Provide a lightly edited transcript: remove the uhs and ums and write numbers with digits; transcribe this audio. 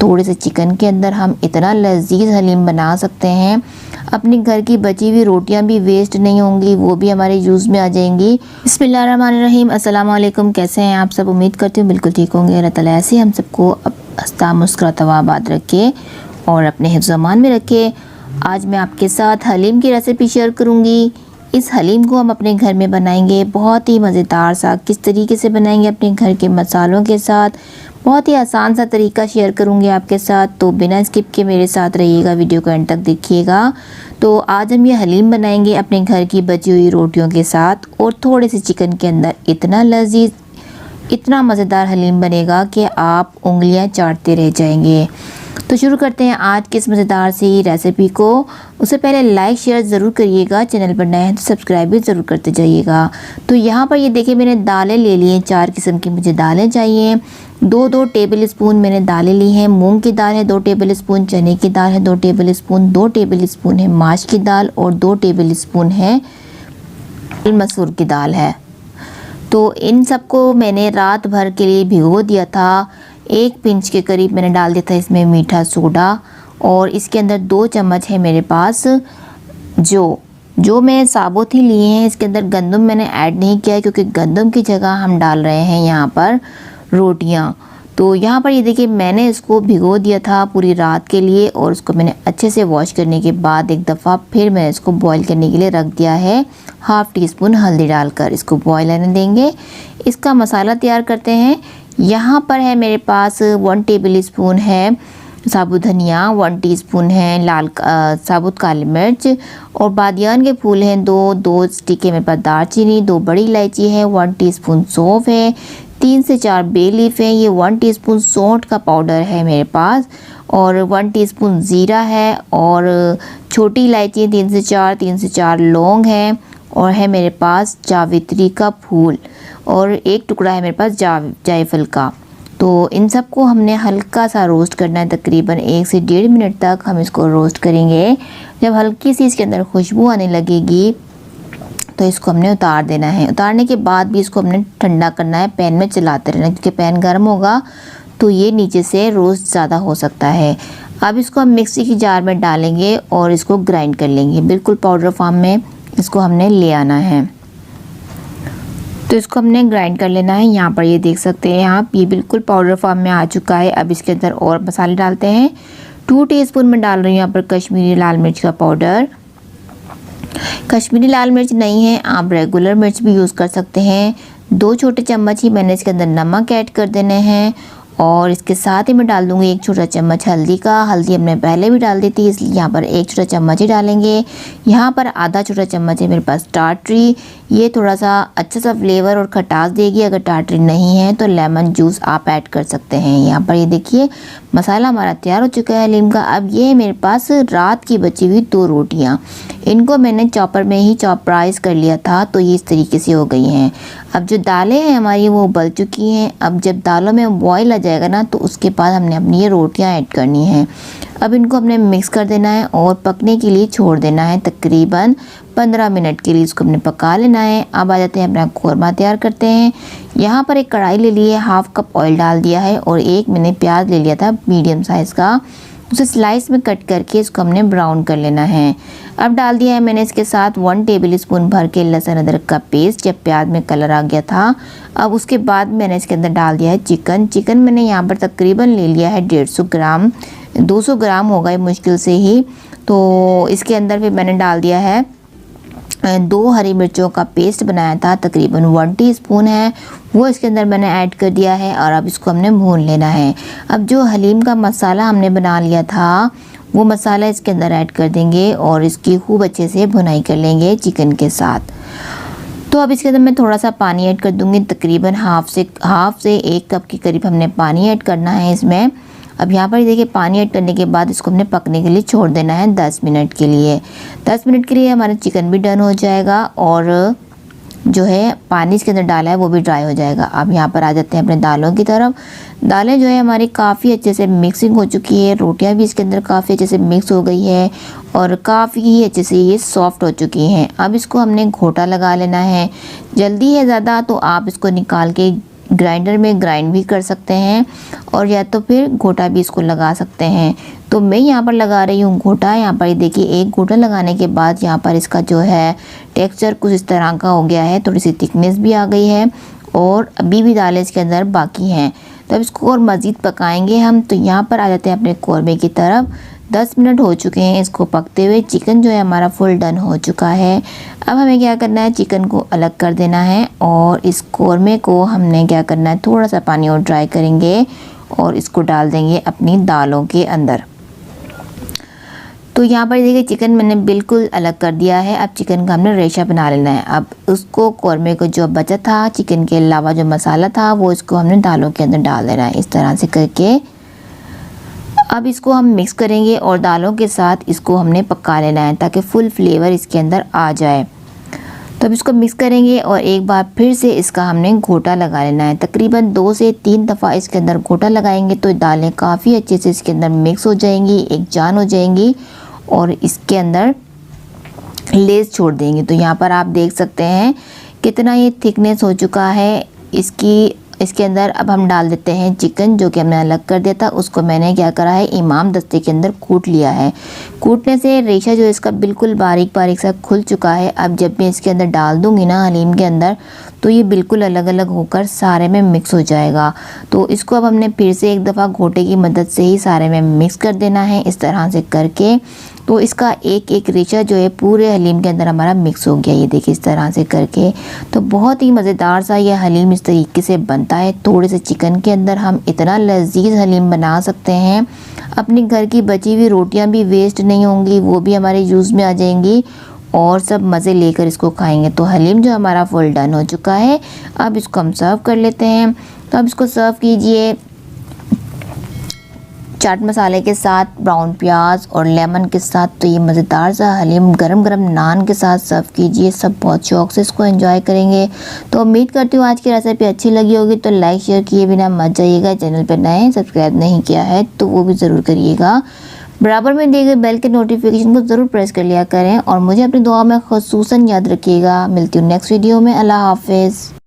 थोड़े से चिकन के अंदर हम इतना लजीज हलीम बना सकते हैं। अपने घर की बची हुई रोटियां भी वेस्ट नहीं होंगी, वो भी हमारे यूज़ में आ जाएंगी। बिस्मिल्लाहिर्रहमानिर्रहीम, अस्सलाम वालेकुम। कैसे हैं आप सब? उम्मीद करती हूँ बिल्कुल ठीक होंगे। अल्लाह ताला ऐसे हम सबको हंसता मुस्कुराता आबाद रखे और अपने हिफ्ज़ अमान में रखे। आज मैं आपके साथ हलीम की रेसिपी शेयर करूँगी। इस हलीम को हम अपने घर में बनाएंगे, बहुत ही मज़ेदार सा। किस तरीके से बनाएंगे अपने घर के मसालों के साथ, बहुत ही आसान सा तरीका शेयर करूँगी आपके साथ। तो बिना स्किप के मेरे साथ रहिएगा, वीडियो को एंड तक देखिएगा। तो आज हम ये हलीम बनाएंगे अपने घर की बची हुई रोटियों के साथ और थोड़े से चिकन के अंदर। इतना लजीज, इतना मज़ेदार हलीम बनेगा कि आप उंगलियां चाटते रह जाएंगे। तो शुरू करते हैं आज की इस मज़ेदार सी रेसिपी को। उससे पहले लाइक शेयर ज़रूर करिएगा, चैनल पर नए हैं तो सब्सक्राइब भी ज़रूर करते जाइएगा। तो यहाँ पर ये देखिए मैंने दालें ले ली हैं, 4 किस्म की मुझे दालें चाहिए। 2 टेबल स्पून मैंने दालें ली हैं। मूंग की दाल है 2 टेबल स्पून, चने की दाल है 2 टेबल स्पून, 2 टेबल स्पून है माश की दाल और 2 टेबल स्पून है मसूर की दाल है। तो इन सबको मैंने रात भर के लिए भिगो दिया था। 1 पिंच के करीब मैंने डाल दिया था इसमें मीठा सोडा और इसके अंदर 2 चम्मच है मेरे पास जो मैं साबुत ही लिए हैं। इसके अंदर गंदम मैंने ऐड नहीं किया है क्योंकि गंदम की जगह हम डाल रहे हैं यहाँ पर रोटियाँ। तो यहाँ पर ये देखिए मैंने इसको भिगो दिया था पूरी रात के लिए और उसको मैंने अच्छे से वॉश करने के बाद एक दफ़ा फिर मैंने इसको बॉईल करने के लिए रख दिया है। 1/2 टीस्पून हल्दी डालकर इसको बॉईल आने देंगे। इसका मसाला तैयार करते हैं। यहाँ पर है मेरे पास 1 टेबल स्पून है साबुत धनिया, 1 टीस्पून है साबुत काली मिर्च और बादियान के फूल हैं 2 स्टिक है मेरे पास दालचीनी, 2 बड़ी इलायची है, 1 टीस्पून सौंफ है, 3 से 4 बे लीफ है। ये 1 टीस्पून सौंठ का पाउडर है मेरे पास और 1 टीस्पून ज़ीरा है और छोटी इलायची 3 से 4 लौंग है और है मेरे पास जावित्री का फूल और 1 टुकड़ा है मेरे पास जायफल का। तो इन सबको हमने हल्का सा रोस्ट करना है, तकरीबन 1 से 1.5 मिनट तक हम इसको रोस्ट करेंगे। जब हल्की सी इसके अंदर खुशबू आने लगेगी तो इसको हमने उतार देना है। उतारने के बाद भी इसको हमने ठंडा करना है, पैन में चलाते रहना क्योंकि पैन गर्म होगा तो ये नीचे से रोस्ट ज़्यादा हो सकता है। अब इसको हम मिक्सी की जार में डालेंगे और इसको ग्राइंड कर लेंगे। बिल्कुल पाउडर फॉर्म में इसको हमने ले आना है। तो इसको हमने ग्राइंड कर लेना है। यहाँ पर ये देख सकते हैं आप, ये बिल्कुल पाउडर फॉर्म में आ चुका है। अब इसके अंदर और मसाले डालते हैं। 2 टीस्पून में डाल रही हूँ यहाँ पर कश्मीरी लाल मिर्च का पाउडर। कश्मीरी लाल मिर्च नहीं है, आप रेगुलर मिर्च भी यूज़ कर सकते हैं। 2 छोटे चम्मच ही मैंने इसके अंदर नमक ऐड कर देने हैं और इसके साथ ही मैं डाल दूँगी 1 छोटा चम्मच हल्दी का। हल्दी हमने पहले भी डाल दी थी इसलिए यहाँ पर 1 छोटा चम्मच ही डालेंगे। यहाँ पर आधा छोटा चम्मच है मेरे पास टाटरी। ये थोड़ा सा अच्छा सा फ्लेवर और खटास देगी। अगर टाटरी नहीं है तो लेमन जूस आप ऐड कर सकते हैं। यहाँ पर ये देखिए मसाला हमारा तैयार हो चुका है हलीम का। अब ये मेरे पास रात की बची हुई 2 रोटियाँ, इनको मैंने चॉपर में ही चॉपराइज कर लिया था तो ये इस तरीके से हो गई हैं। अब जो दालें हैं हमारी वो उबल चुकी हैं। अब जब दालों में बॉईल आ जाएगा ना तो उसके बाद हमने अपनी ये रोटियां ऐड करनी हैं। अब इनको हमने मिक्स कर देना है और पकने के लिए छोड़ देना है। तकरीबन 15 मिनट के लिए इसको हमने पका लेना है। अब आ जाते हैं अपना कोरमा तैयार करते हैं। यहाँ पर एक कढ़ाई ले ली है, 1/2 कप ऑयल डाल दिया है और एक मैंने प्याज ले लिया था मीडियम साइज़ का, उसे स्लाइस में कट करके इसको हमने ब्राउन कर लेना है। अब डाल दिया है मैंने इसके साथ 1 टेबल स्पून भर के लहसुन अदरक का पेस्ट जब प्याज में कलर आ गया था। अब उसके बाद मैंने इसके अंदर डाल दिया है चिकन मैंने यहाँ पर तकरीबन ले लिया है 150 ग्राम, 200 ग्राम होगा मुश्किल से ही। तो इसके अंदर फिर मैंने डाल दिया है 2 हरी मिर्चों का पेस्ट बनाया था, तकरीबन 1 टीस्पून है, वो इसके अंदर मैंने ऐड कर दिया है और अब इसको हमने भून लेना है। अब जो हलीम का मसाला हमने बना लिया था वो मसाला इसके अंदर ऐड कर देंगे और इसकी खूब अच्छे से भुनाई कर लेंगे चिकन के साथ। तो अब इसके अंदर मैं थोड़ा सा पानी ऐड कर दूँगी, तकरीबन हाफ से 1 कप के करीब हमने पानी ऐड करना है इसमें। अब यहाँ पर देखिए पानी ऐड करने के बाद इसको हमने पकने के लिए छोड़ देना है 10 मिनट के लिए। 10 मिनट के लिए हमारा चिकन भी डन हो जाएगा और जो है पानी इसके अंदर डाला है वो भी ड्राई हो जाएगा। अब यहाँ पर आ जाते हैं अपने दालों की तरफ। दालें जो है हमारी काफ़ी अच्छे से मिक्सिंग हो चुकी है, रोटियाँ भी इसके अंदर काफ़ी अच्छे से मिक्स हो गई है और काफ़ी ही अच्छे से ये सॉफ्ट हो चुकी हैं। अब इसको हमने घोटा लगा लेना है। जल्दी है ज़्यादा तो आप इसको निकाल के ग्राइंडर में ग्राइंड भी कर सकते हैं और या तो फिर घोटा भी इसको लगा सकते हैं। तो मैं यहाँ पर लगा रही हूँ घोटा। यहाँ पर देखिए एक घोटा लगाने के बाद यहाँ पर इसका जो है टेक्सचर कुछ इस तरह का हो गया है, थोड़ी सी थिकनेस भी आ गई है और अभी भी दालें इसके अंदर बाकी हैं। तो अब इसको और मज़ीद पकाएंगे हम। तो यहाँ पर आ जाते हैं अपने कौरमे की तरफ। 10 मिनट हो चुके हैं इसको पकते हुए। चिकन जो है हमारा फुल डन हो चुका है। अब हमें क्या करना है, चिकन को अलग कर देना है और इस कौरमे को हमने क्या करना है, थोड़ा सा पानी और ड्राई करेंगे और इसको डाल देंगे अपनी दालों के अंदर। तो यहाँ पर देखिए चिकन मैंने बिल्कुल अलग कर दिया है। अब चिकन का हमने रेशा बना लेना है। अब उसको कौरमे को जो बचा था, चिकन के अलावा जो मसाला था, वो इसको हमने दालों के अंदर डाल देना है इस तरह से करके। अब इसको हम मिक्स करेंगे और दालों के साथ इसको हमने पका लेना है ताकि फुल फ्लेवर इसके अंदर आ जाए। तो अब इसको मिक्स करेंगे और एक बार फिर से इसका हमने घोटा लगा लेना है। तकरीबन 2 से 3 दफ़ा इसके अंदर घोटा लगाएंगे तो दालें काफ़ी अच्छे से इसके अंदर मिक्स हो जाएंगी, एक जान हो जाएंगी और इसके अंदर लेस छोड़ देंगे। तो यहाँ पर आप देख सकते हैं कितना ये थिकनेस हो चुका है इसके अंदर। अब हम डाल देते हैं चिकन जो कि हमने अलग कर दिया था। उसको मैंने क्या करा है, इमाम दस्ते के अंदर कूट लिया है। कूटने से रेशा जो इसका बिल्कुल बारीक बारीक सा खुल चुका है। अब जब मैं इसके अंदर डाल दूँगी ना हलीम के अंदर, तो ये बिल्कुल अलग अलग होकर सारे में मिक्स हो जाएगा। तो इसको अब हमने फिर से एक दफ़ा घोटे की मदद से ही सारे में मिक्स कर देना है इस तरह से करके। तो इसका एक एक रेशा जो है पूरे हलीम के अंदर हमारा मिक्स हो गया, ये देखिए इस तरह से करके। तो बहुत ही मज़ेदार सा ये हलीम इस तरीके से बनता है। थोड़े से चिकन के अंदर हम इतना लजीज हलीम बना सकते हैं। अपने घर की बची हुई रोटियां भी वेस्ट नहीं होंगी, वो भी हमारे यूज़ में आ जाएंगी और सब मज़े लेकर इसको खाएंगे। तो हलीम जो हमारा फुल डन हो चुका है। अब इसको हम सर्व कर लेते हैं। तो अब इसको सर्व कीजिए चाट मसाले के साथ, ब्राउन प्याज और लेमन के साथ। तो ये मज़ेदार सा हलीम गरम गरम नान के साथ सर्व कीजिए। सब बहुत शौक से इसको एंजॉय करेंगे। तो उम्मीद करती हूँ आज की रेसिपी अच्छी लगी होगी। तो लाइक शेयर किए बिना मत जाइएगा। चैनल पर नए हैं, सब्सक्राइब नहीं किया है तो वो भी ज़रूर करिएगा। बराबर में दिए गए बेल के नोटिफिकेशन को ज़रूर प्रेस कर लिया करें और मुझे अपनी दुआ में ख़ुसूसन याद रखिएगा। मिलती हूँ नेक्स्ट वीडियो में। अल्लाह हाफिज़।